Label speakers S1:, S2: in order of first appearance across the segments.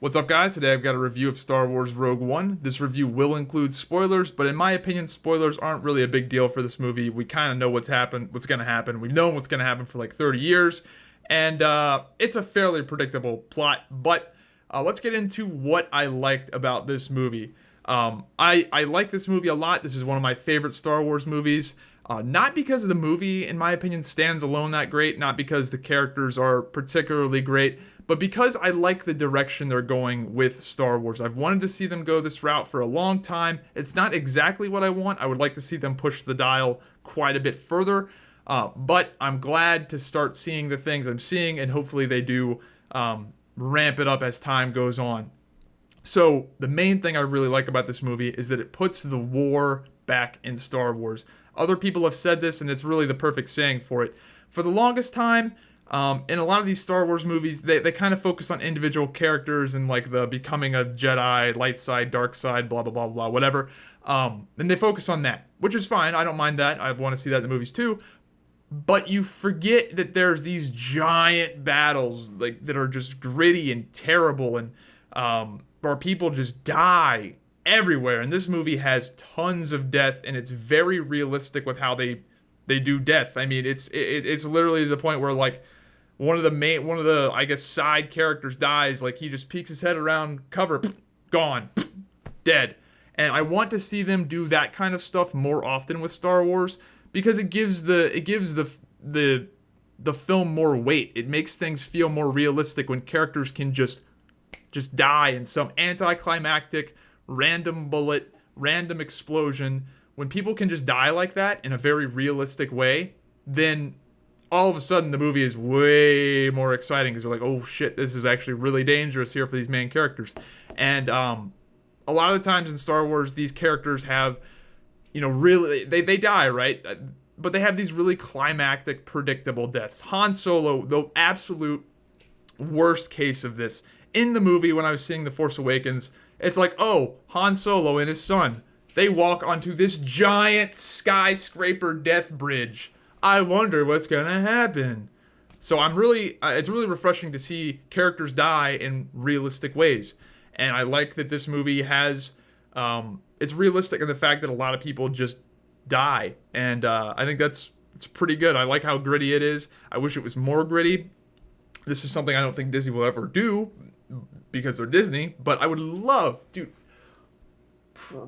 S1: What's up, guys? Today I've got a review of Star Wars Rogue One. This review will include spoilers, but in my opinion, spoilers aren't really a big deal for this movie. We kind of know what's going to happen. We've known what's going to happen for like 30 years, and it's a fairly predictable plot. But let's get into what I liked about this movie. I like this movie a lot. This is one of my favorite Star Wars movies. Not because of the movie, in my opinion, stands alone that great, not because the characters are particularly great, but because I like the direction they're going with Star Wars. I've wanted to see them go this route for a long time. It's not exactly what I want. I would like to see them push the dial quite a bit further, but I'm glad to start seeing the things I'm seeing, and hopefully they do ramp it up as time goes on. So the main thing I really like about this movie is that it puts the war back in Star Wars. Other people have said this, and it's really the perfect saying for it. For the longest time, in a lot of these Star Wars movies, they kind of focus on individual characters and like the becoming a Jedi, light side, dark side, blah, blah, blah, blah, whatever. And they focus on that, which is fine. I don't mind that. I want to see that in the movies too. But you forget that there's these giant battles like that are just gritty and terrible, and where people just die everywhere. And this movie has tons of death, and it's very realistic with how they do death. I mean, it's literally the point where like one of the I guess side characters dies. Like he just peeks his head around cover, gone, dead. And I want to see them do that kind of stuff more often with Star Wars, because it gives the film more weight. It makes things feel more realistic when characters can just die in some anticlimactic random bullet, random explosion. When people can just die like that in a very realistic way, then all of a sudden the movie is way more exciting, because they're like, oh shit, this is actually really dangerous here for these main characters. And a lot of the times in Star Wars, these characters have, really, they die, right? But they have these really climactic, predictable deaths. Han Solo, the absolute worst case of this. In the movie, when I was seeing The Force Awakens, it's like, oh, Han Solo and his son, they walk onto this giant skyscraper death bridge. I wonder what's gonna happen. So it's really refreshing to see characters die in realistic ways. And I like that this movie has, it's realistic in the fact that a lot of people just die. And I think it's pretty good. I like how gritty it is. I wish it was more gritty. This is something I don't think Disney will ever do, because they're Disney, but I would love, dude,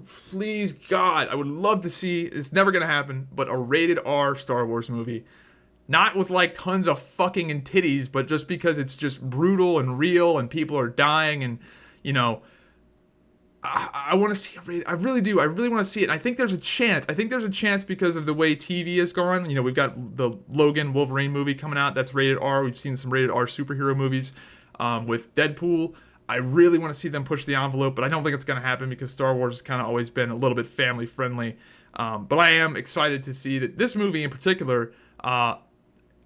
S1: please God, I would love to see, it's never gonna happen, but a rated R Star Wars movie. Not with like tons of fucking and titties, but just because it's just brutal and real and people are dying, and I want to see a rated, I really do. I really want to see it. And I think there's a chance. Because of the way TV has gone. We've got the Logan Wolverine movie coming out that's rated R. We've seen some rated R superhero movies with Deadpool. I really want to see them push the envelope, but I don't think it's going to happen, because Star Wars has kind of always been a little bit family friendly. But I am excited to see that this movie in particular,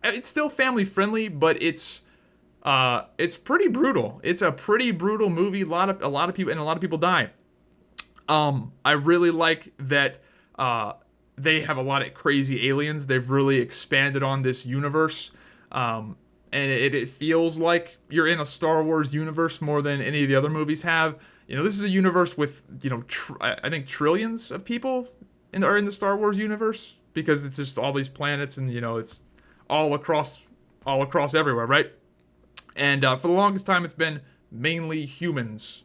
S1: it's still family friendly, but it's pretty brutal. It's a pretty brutal movie. A lot of people die. I really like that they have a lot of crazy aliens. They've really expanded on this universe. And it feels like you're in a Star Wars universe more than any of the other movies have. This is a universe with, I think trillions of people are in the Star Wars universe, because it's just all these planets, and it's all across everywhere, right? And for the longest time, it's been mainly humans.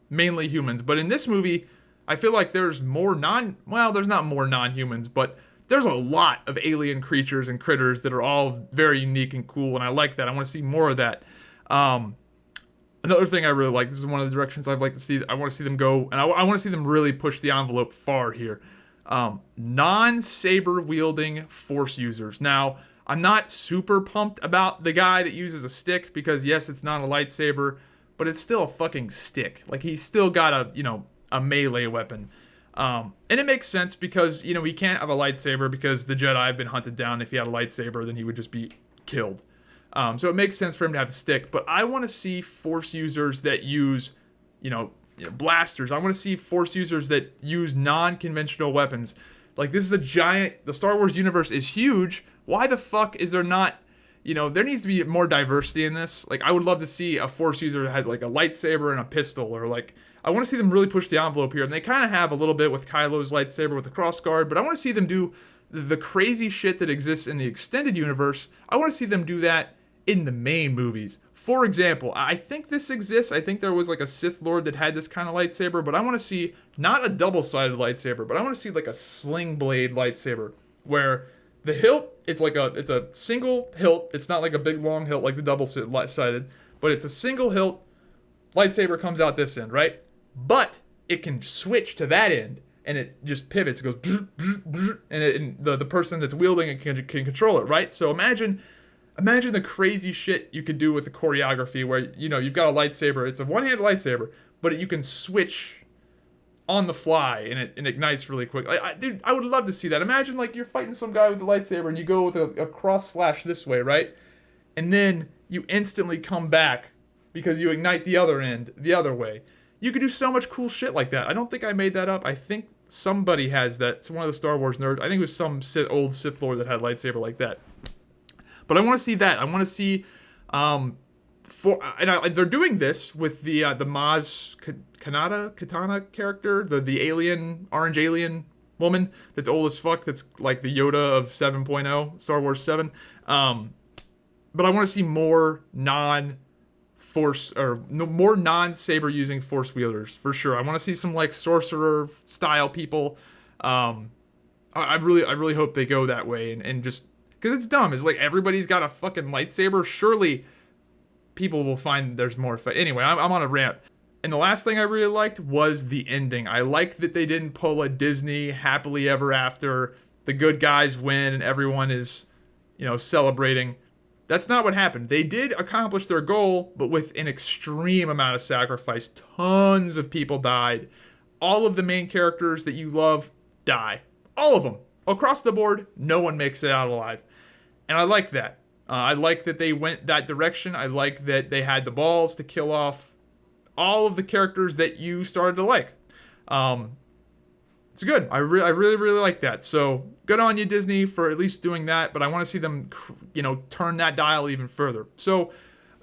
S1: But in this movie, I feel like there's there's not more non-humans, but there's a lot of alien creatures and critters that are all very unique and cool, and I like that. I want to see more of that. Another thing I really like, this is one of the directions I'd like to see, I want to see them go, and I want to see them really push the envelope far here. Non-saber wielding Force users. Now, I'm not super pumped about the guy that uses a stick, because yes, it's not a lightsaber, but it's still a fucking stick. Like, he's still got a melee weapon. And it makes sense, because, he can't have a lightsaber, because the Jedi have been hunted down. If he had a lightsaber, then he would just be killed. So it makes sense for him to have a stick. But I want to see Force users that use, blasters. I want to see Force users that use non-conventional weapons. Like, this is the Star Wars universe is huge. Why the fuck is there not there needs to be more diversity in this. Like, I would love to see a Force user that has like a lightsaber and a pistol, or like, I want to see them really push the envelope here. And they kind of have a little bit with Kylo's lightsaber with the crossguard, but I want to see them do the crazy shit that exists in the extended universe. I want to see them do that in the main movies. For example, I think this exists. I think there was like a Sith Lord that had this kind of lightsaber, but I want to see not a double-sided lightsaber, but I want to see like a sling blade lightsaber where the hilt, it's a single hilt. It's not like a big long hilt like the double-sided, but it's a single hilt. Lightsaber comes out this end, right? But it can switch to that end, and it just pivots. It goes, and the person that's wielding it can control it, right? So imagine the crazy shit you could do with the choreography where, you've got a lightsaber. It's a one-handed lightsaber, but you can switch on the fly, and it ignites really quick. Dude, I would love to see that. Imagine, like, you're fighting some guy with a lightsaber, and you go with a cross slash this way, right? And then you instantly come back because you ignite the other end the other way. You could do so much cool shit like that. I don't think I made that up. I think somebody has that. It's one of the Star Wars nerds. I think it was some old Sith Lord that had a lightsaber like that. But I want to see that. I want to see, they're doing this with the Maz Katana character, the alien, orange alien woman that's old as fuck. That's like the Yoda of 7.0, Star Wars 7. But I want to see more more non-saber using Force wielders for sure. I want to see some like sorcerer style people. I really hope they go that way and just. Because it's dumb. It's like everybody's got a fucking lightsaber. Surely people will find there's more. Anyway, I'm on a rant. And the last thing I really liked was the ending. I like that they didn't pull a Disney happily ever after. The good guys win and everyone is, celebrating. That's not what happened. They did accomplish their goal, but with an extreme amount of sacrifice. Tons of people died. All of the main characters that you love die. All of them. Across the board, no one makes it out alive. And I like that. I like that they went that direction. I like that they had the balls to kill off all of the characters that you started to like. It's good. I really like that. So good on you, Disney, for at least doing that. But I want to see them, turn that dial even further. So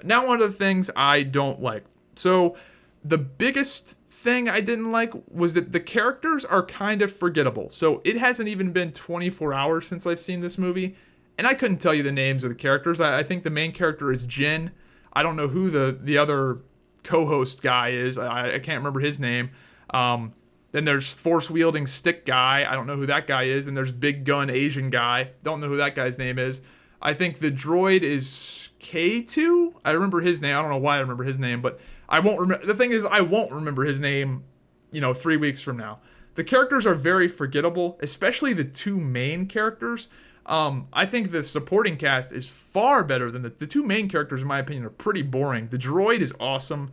S1: now one of the things I don't like. So the biggest thing I didn't like was that the characters are kind of forgettable. So it hasn't even been 24 hours since I've seen this movie, and I couldn't tell you the names of the characters. I think the main character is Jin. I don't know who the other co-host guy is. I can't remember his name. Then there's force-wielding stick guy. I don't know who that guy is. Then there's big gun Asian guy. Don't know who that guy's name is. I think the droid is K2. I remember his name. I don't know why I remember his name, but I won't remember. The thing is, I won't remember his name, 3 weeks from now. The characters are very forgettable, especially the two main characters. I think the supporting cast is far better than the two main characters, in my opinion, are pretty boring. The droid is awesome.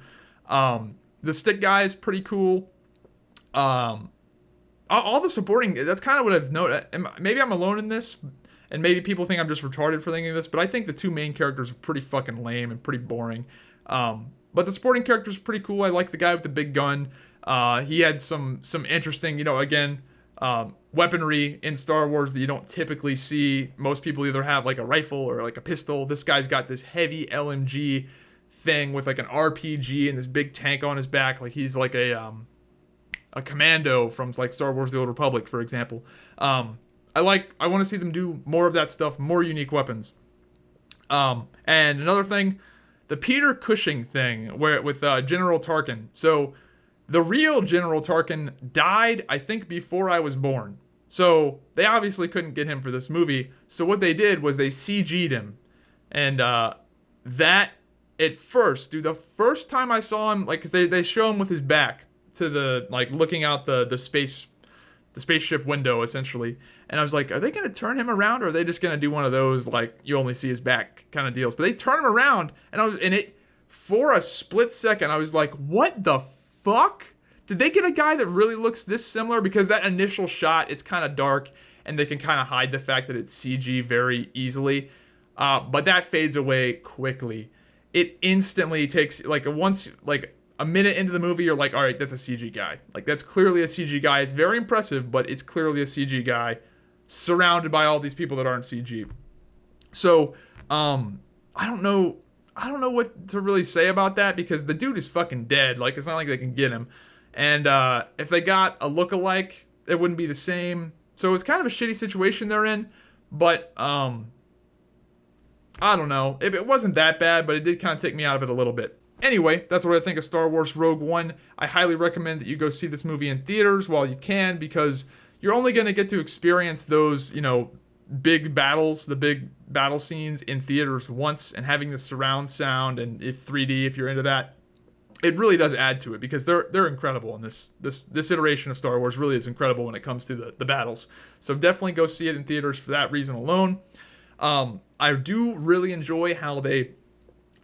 S1: The stick guy is pretty cool. All the supporting, that's kind of what I've noticed. Maybe I'm alone in this, and maybe people think I'm just retarded for thinking this, but I think the two main characters are pretty fucking lame and pretty boring. But the supporting character's pretty cool. I like the guy with the big gun. He had some interesting, weaponry in Star Wars that you don't typically see. Most people either have like a rifle or like a pistol. This guy's got this heavy LMG thing with like an RPG and this big tank on his back. Like he's like a commando from like Star Wars: The Old Republic, for example. I want to see them do more of that stuff, more unique weapons. And another thing, the Peter Cushing thing, with General Tarkin. So the real General Tarkin died, I think, before I was born. So they obviously couldn't get him for this movie. So what they did was they CG'd him. And that, at first, dude, the first time I saw him, like, 'cause they show him with his back to the, like, looking out the spaceship window, essentially. And I was like, are they going to turn him around, or are they just going to do one of those, like, you only see his back kind of deals? But they turn him around, and for a split second, I was like, what the fuck? Did they get a guy that really looks this similar? Because that initial shot, it's kind of dark, and they can kind of hide the fact that it's CG very easily. But that fades away quickly. It instantly takes, like, a minute into the movie, you're like, all right, that's a CG guy. Like, that's clearly a CG guy. It's very impressive, but it's clearly a CG guy surrounded by all these people that aren't CG. So, I don't know. I don't know what to really say about that because the dude is fucking dead. Like, it's not like they can get him. And if they got a look-alike, it wouldn't be the same. So it's kind of a shitty situation they're in. But I don't know. It wasn't that bad, but it did kind of take me out of it a little bit. Anyway, that's what I think of Star Wars Rogue One. I highly recommend that you go see this movie in theaters while you can, because you're only going to get to experience those, big battles, the big battle scenes in theaters once, and having the surround sound and if 3D, if you're into that, it really does add to it, because they're incredible. And this iteration of Star Wars really is incredible when it comes to the battles. So definitely go see it in theaters for that reason alone. I do really enjoy how they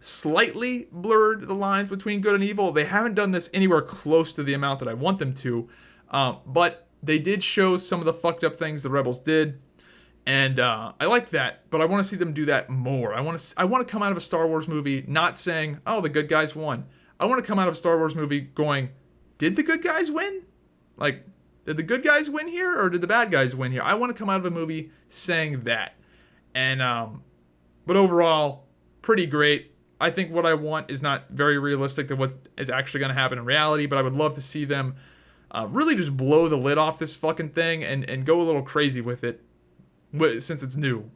S1: slightly blurred the lines between good and evil. They haven't done this anywhere close to the amount that I want them to, but they did show some of the fucked up things the rebels did, and I like that. But I want to see them do that more. I want to come out of a Star Wars movie not saying, "Oh, the good guys won." I want to come out of a Star Wars movie going, "Did the good guys win? Like, did the good guys win here, or did the bad guys win here?" I want to come out of a movie saying that, and but overall, pretty great. I think what I want is not very realistic to what is actually going to happen in reality, but I would love to see them really just blow the lid off this fucking thing and go a little crazy with it, since it's new,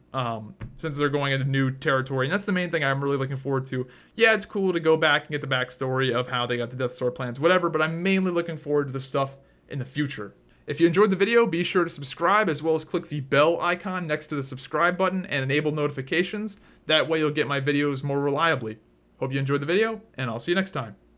S1: since they're going into new territory. And that's the main thing I'm really looking forward to. Yeah, it's cool to go back and get the backstory of how they got the Death Star plans, whatever, but I'm mainly looking forward to the stuff in the future. If you enjoyed the video, be sure to subscribe, as well as click the bell icon next to the subscribe button and enable notifications. That way you'll get my videos more reliably. Hope you enjoyed the video, and I'll see you next time.